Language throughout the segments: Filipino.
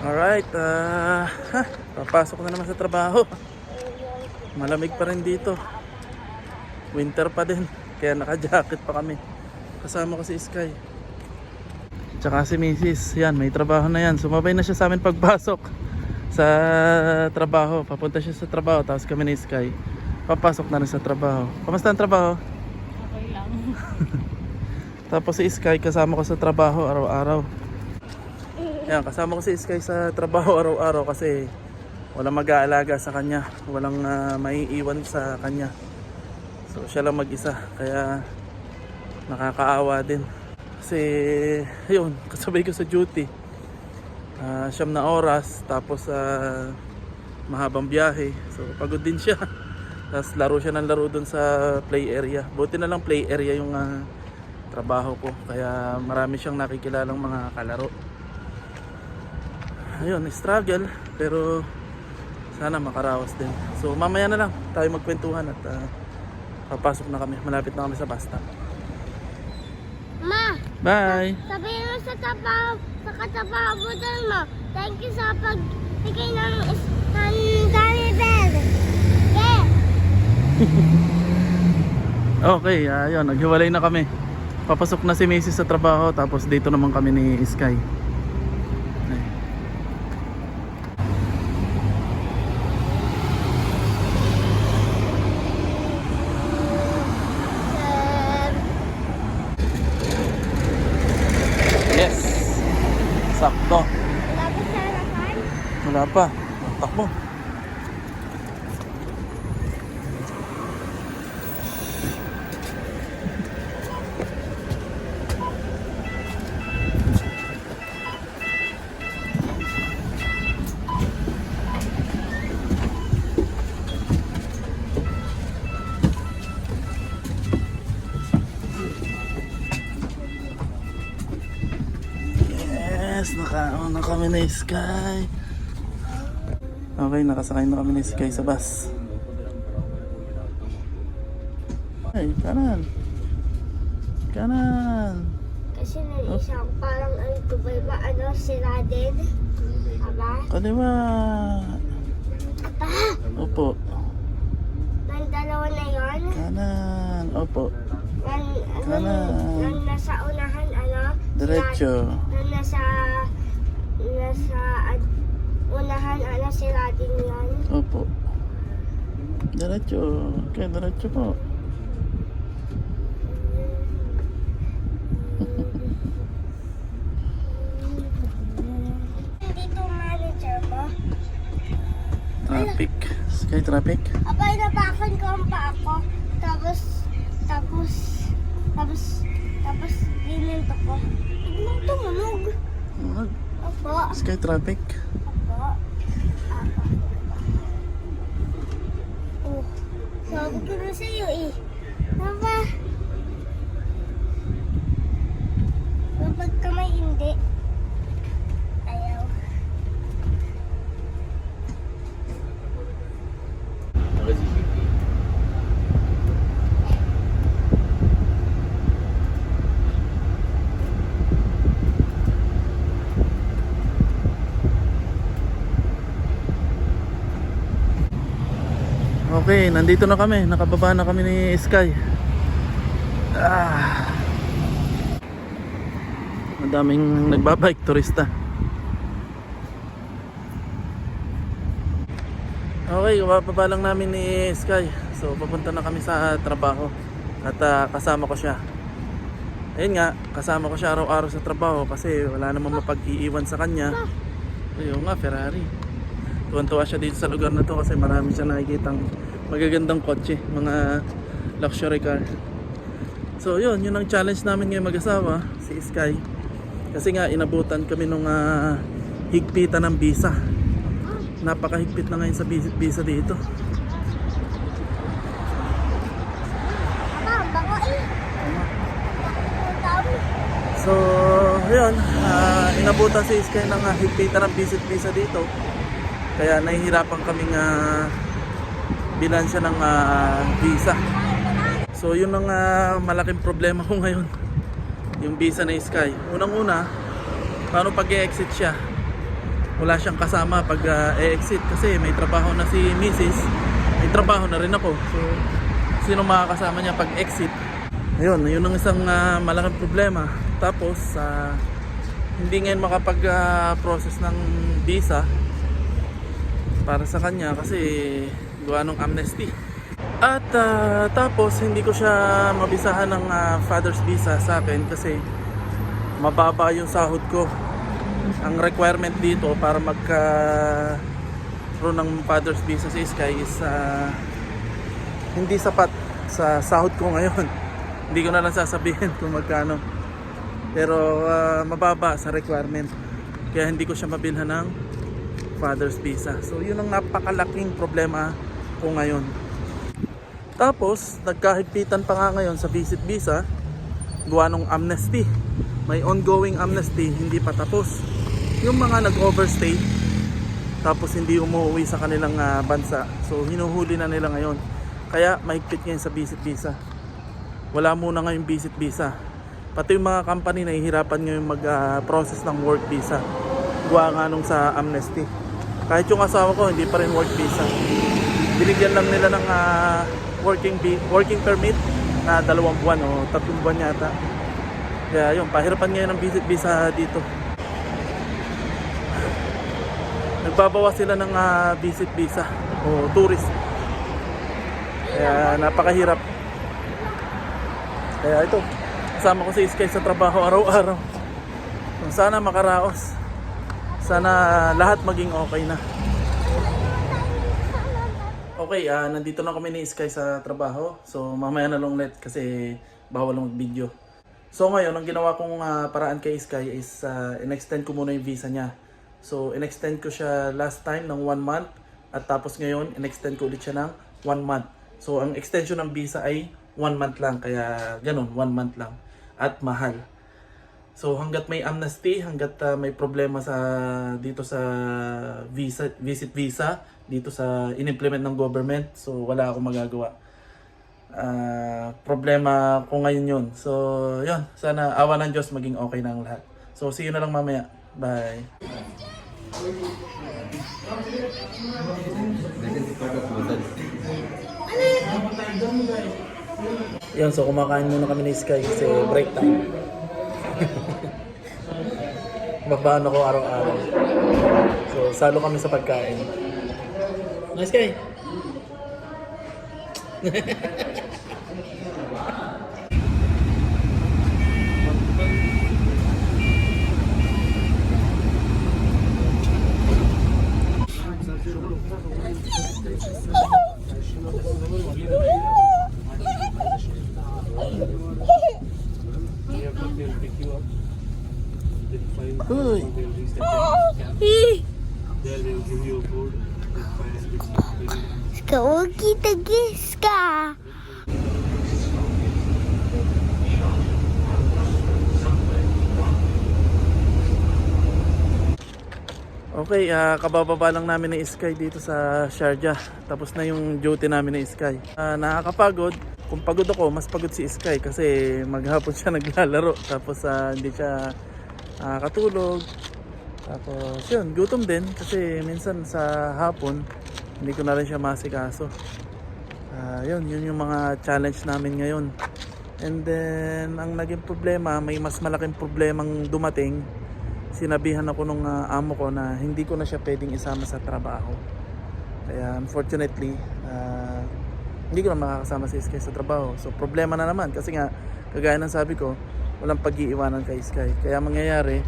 Alright, papasok na naman sa trabaho. Malamig pa rin dito. Winter pa din, kaya naka-jacket pa kami. Kasama ko si Sky. Tsaka si Mrs. Yan, may trabaho na yan. Sumabay na siya sa amin pagpasok sa trabaho. Papunta siya sa trabaho, tapos kami ni Sky papasok na rin sa trabaho. Kamusta ang trabaho? Okay lang. Tapos si Sky kasama ko sa trabaho araw-araw. Yan, kasama ko si Sky sa trabaho araw-araw kasi walang mag-aalaga sa kanya, walang maiiwan sa kanya. So siya lang mag-isa, kaya nakakaawa din. Kasi yun, kasabay ko sa duty. 9 na oras, tapos mahabang biyahe. So pagod din siya. Tapos laro siya ng laro dun sa play area. Buti na lang play area yung trabaho ko, kaya marami siyang nakikilalang mga kalaro. Ayun, struggle, pero sana makaraos din. So mamaya na lang tayo magkwentuhan at papasok na kami. Malapit na kami sa bus stop. Ma! Bye! Sabihin mo sa katapaw mo dun mo. Thank you sa pagbigay ng gummy bear. Yeah! Okay, ayun, naghiwalay na kami. Papasok na si Macy sa trabaho, tapos dito naman kami ni Sky. Yes! Sakto. Wala ba sa harapan? Wala pa. Takbo. Yes, nakauna kami ni Sky. Okay, nakasakay na kami ni Sky sa bus. Ay, kanan. Kanan. Kasi nag-isang parang ano ko ba, sila din. Aba? Kaliwa. Aba? Opo. Nang dalawa na yun? Kanan. Opo. Nang nasa unahan, Diretso. Nang nasa unahan, sila din yun. Opo. Diretso. Okay, diretso po. Dito manager mo. Traffic. Sky traffic. Abay, nabakan ko ang paa ko. Tapos, gininto ko. Biglang tumunog. Opo. Sky traffic. Opo. Oh, sabi ko na sa'yo eh. Tama. Kapag kamay hindi. Ayaw. Okay, nandito na kami. Nakababa na kami ni Sky. Madaming nagbabike, turista. Okay, bababa lang namin ni Sky. So papunta na kami sa trabaho. At kasama ko siya. Ayun nga, kasama ko siya araw-araw sa trabaho kasi wala namang mapag-iiwan sa kanya. Ayun nga, Ferrari. Tuwan-tuwa siya dito sa lugar na to kasi marami siya nakikitang magagandang kotse, mga luxury car. So yun ang challenge namin ngayong mag-asawa, si Sky. Kasi nga inabutan kami nung higpitan ng visa. Napakahigpit na ngayon sa visa dito. Aba, bako eh. So yun, inabutan si Sky ng higpitan ng visa dito. Kaya nahihirapan kaming bilansya ng visa. So yun ang malaking problema ko ngayon, yung visa na Sky. Unang-una, paano pag-e-exit siya? wala siyang kasama pag e-exit kasi may trabaho na si Mrs. May trabaho na rin ako. So sino makakasama niya pag exit? Ayun, yun ang isang malaking problema. Tapos hindi ngayon makapag-process ng visa para sa kanya kasi gawa ng amnesty. At tapos hindi ko siya mabisahan ng father's visa sa akin kasi mababa yung sahod ko. Ang requirement dito para magkaroon ng father's visa sa Sky is hindi sapat sa sahod ko ngayon. Hindi ko na lang sasabihin kung magkano. Pero mababa sa requirement. Kaya hindi ko siya mabilhan ng father's visa. So yun ang napakalaking problema ko ngayon. Tapos nagkahigpitan pa nga ngayon sa visit visa gawa ng amnesty. May ongoing amnesty, hindi pa tapos. Yung mga nag-overstay tapos hindi umuwi sa kanilang bansa. So hinuhuli na nila ngayon. Kaya mahigpit ngayon sa visit visa. Wala muna ngayon visit visa. Pati yung mga company nahihirapan ngayon mag-process ng work visa. Gawa nga nung sa amnesty. Kahit yung asawa ko hindi pa rin work visa. Binigyan lang nila ng working permit na 2 buwan o 3 buwan yata. Kaya yun, pahirapan ngayon ng visit visa dito. Nagbabawas sila ng visit visa o tourist. Kaya napakahirap. Kaya ito, kasama ko si Sky sa trabaho araw-araw. Sana makaraos. Sana lahat maging okay na. Okay, nandito na kami ni Sky sa trabaho. So mamaya na lang ulit kasi bawal lang mag-video. So ngayon, ang ginawa kong paraan kay Sky is in-extend ko muna yung visa niya. So in-extend ko siya last time ng 1 month. At tapos ngayon, in-extend ko ulit siya ng 1 month. So ang extension ng visa ay 1 month lang. Kaya ganun, 1 month lang. At mahal. So hanggat may amnesty, hanggat may problema dito sa visit visa, dito sa in-implement ng government, so wala akong magagawa. Problema ko ngayon yun. So yun, sana awa ng Diyos maging okay na ang lahat. So see you na lang mamaya. Bye. Yan, so kumakain muna kami ni Sky kasi break time. Babaan ako araw-araw. So salo kami sa pagkain. Nice Sky. Uy. Huwag kita gis ka. Okay, kabababa lang namin ni Sky dito sa Sharjah. Tapos na yung duty namin ni Sky. Nakakapagod. Kung pagod ako, mas pagod si Sky kasi maghapon siya naglalaro. Tapos hindi siya katulog. Tapos yun, gutom din kasi minsan sa hapon hindi ko na rin siya masikaso. Yun yung mga challenge namin ngayon. And then ang naging problema, may mas malaking problemang dumating. Sinabihan ako nung amo ko na hindi ko na siya pwedeng isama sa trabaho. Kaya unfortunately hindi ko na makakasama si Sky sa trabaho. So problema na naman kasi nga kagaya ng sabi ko, walang pag-iiwanan kay Sky. Kaya mangyayari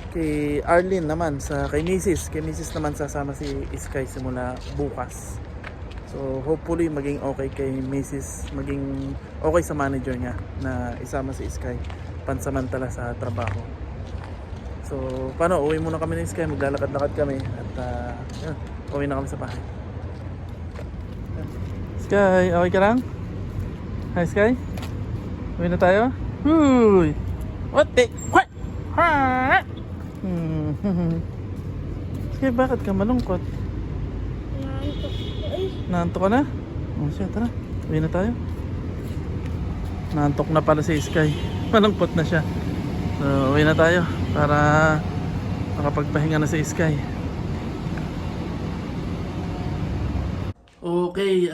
kay Arlene naman, kay Mrs. naman sasama si Sky simula bukas. So hopefully maging okay kay Mrs. Maging okay sa manager niya na isama si Sky pansamantala sa trabaho. So paano, uwi muna kami ni Sky, maglalakad-lakad kami at yun, uwi na kami sa bahay. Sky, okay ka lang? Hi Sky, uwi na tayo? Huy! What the? What? Ha? Sky, bakit ka malungkot? Naantok ka na? Oh, siya, tara. Uwi na tayo. Naantok na pala si Sky. Malungkot na siya. So, uwi na tayo para Makapagpahinga na si Sky. Okay,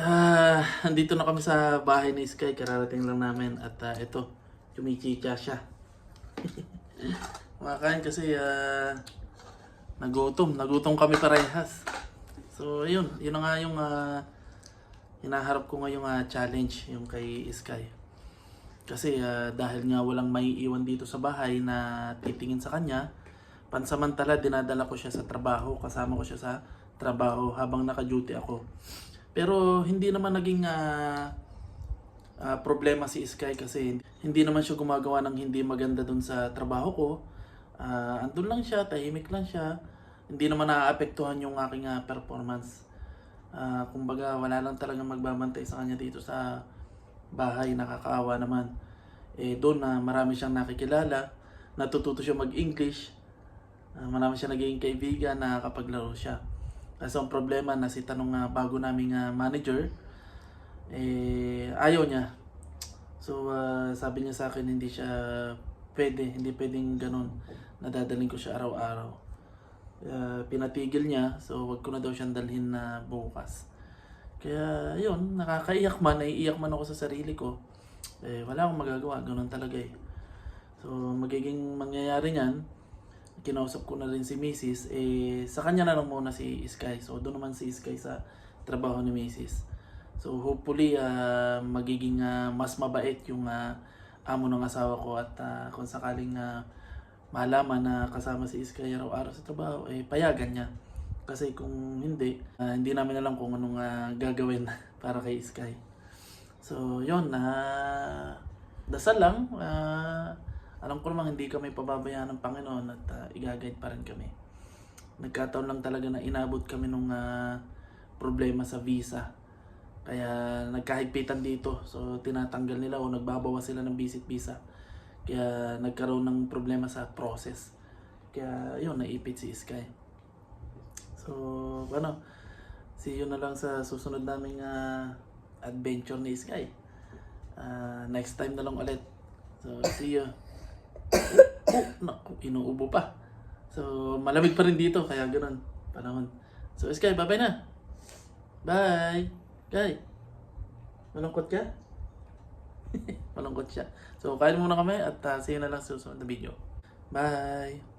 andito na kami sa bahay ni Sky. Kararating lang namin at ito, chumichicha siya. Kumakain kasi nagutom kami parehas. So yun na nga yung hinaharap ko ngayong challenge yung kay Sky. Kasi dahil nga walang maiiwan dito sa bahay na titingin sa kanya, pansamantala dinadala ko siya sa trabaho, kasama ko siya sa trabaho habang naka-duty ako. Pero hindi naman naging problema si Sky kasi hindi naman siya gumagawa ng hindi maganda dun sa trabaho ko. Andun lang siya, tahimik lang siya. Hindi naman naaapektuhan yung aking performance. Kumbaga wala lang talagang magbabantay sa kanya dito sa bahay, nakakaawa naman. Doon na marami siyang nakikilala, natututo siya mag-English, marami siya naging kaibigan, nakakapaglaro siya. Kasi ang problema na si tanong bago naming manager, ayaw niya. So sabi niya sa akin hindi pwedeng ganun, nadadaling ko siya araw-araw. Pinatigil niya, so wag ko na daw siyang dalhin na bukas. Kaya yun, nakakaiyak man, naiiyak man ako sa sarili ko. Wala akong magagawa, ganun talaga eh. So magiging mangyayari niyan, kinausap ko na rin si Mrs. Sa kanya na lang muna si Sky. So doon naman si Sky sa trabaho ni Mrs. So hopefully magiging mas mabait yung amo ng asawa ko at kung sakaling malaman na kasama si Sky araw-araw sa trabaho, payagan niya. Kasi kung hindi, hindi namin alam kung anong gagawin para kay Sky. So yun, dasal lang. Alam ko naman hindi kami pababayaan ng Panginoon at i-guide pa rin kami. Nagkataon lang talaga na inabot kami nung problema sa visa. Kaya nagkahigpitan dito. So tinatanggal nila o nagbabawas sila ng visit visa. Kaya nagkaroon ng problema sa process. Kaya yun, naipit si Sky. So see you na lang sa susunod naming adventure ni Sky. Next time na lang ulit. So see you. Naku, inuubo pa. So malamig pa rin dito kaya ganoon panahon. So Sky, bye-bye na. Bye. Sky. Malungkot ka? Malungkot siya. So kain muna kami at see you na lang sa susunod na video. Bye.